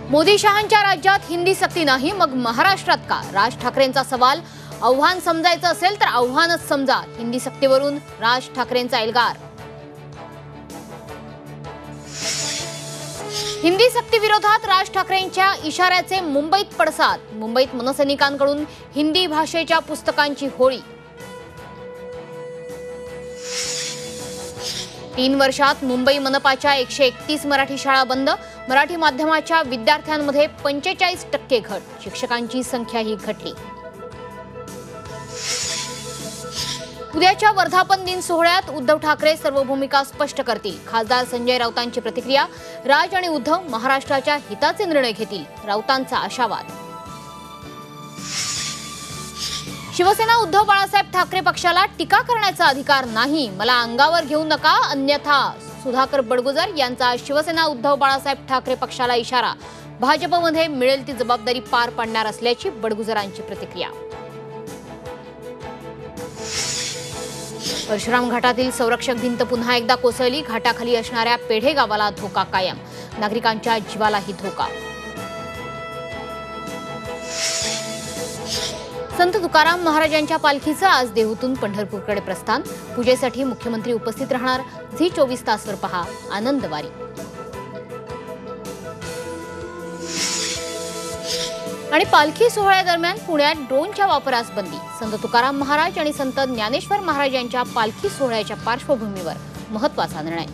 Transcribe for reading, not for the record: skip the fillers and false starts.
मोदी शहांच्या राज्यात हिंदी सक्ती नाही, मग महाराष्ट्रात का? राज ठाकरेंचा सवाल. आव्हान समजायचं असेल तर आव्हानच समजा. हिंदी सक्तीवरून राज ठाकरेंचा एल्गार. हिंदी सक्ती विरोधात राज ठाकरेंच्या इशाऱ्याचे मुंबईत पडसाद. मुंबईत मनसैनिकांकडून हिंदी भाषेच्या पुस्तकांची होळी. 3 वर्षात मुंबई मनपाच्या 131 मराठी शाळा बंद. मराठी माध्यमाच्या विद्यार्थ्यांमध्ये 45% घट. शिक्षकांची संख्याही घटली. उद्याच्या वर्धापन दिन सोहळ्यात उद्धव ठाकरे सर्व भूमिका स्पष्ट करतील. खासदार संजय राऊतांची प्रतिक्रिया. राज आणि उद्धव महाराष्ट्राच्या हिताचे निर्णय घेतील. राऊतांचा आशावाद. शिवसेना उद्धव बाळासाहेब ठाकरे पक्षाला टीका करण्याचा अधिकार नाही. मला अंगावर घेऊ नका अन्यथा. सुधाकर बडगुजर यांचा शिवसेना उद्धव बाळासाहेब ठाकरे पक्षाला इशारा. भाजपमध्ये मिळेल ती जबाबदारी पार पाडणार असल्याची बडगुजरांची प्रतिक्रिया. परशुराम घाटातील संरक्षक भिंत पुन्हा एकदा कोसळली. घाटाखाली असणाऱ्या पेढे गावाला धोका कायम. नागरिकांच्या जीवालाही धोका. संत तुकाराम महाराजांच्या पालखीचं आज देहूतून पंढरपूरकडे प्रस्थान. पूजेसाठी मुख्यमंत्री उपस्थित राहणार. झी 24 तासवर पहा आनंदवारी. आणि पालखी सोहळ्यादरम्यान पुण्यात ड्रोनच्या वापरास बंदी. संत तुकाराम महाराज आणि संत ज्ञानेश्वर महाराज यांच्या पालखी सोहळ्याच्या पार्श्वभूमीवर महत्त्वाचा निर्णय.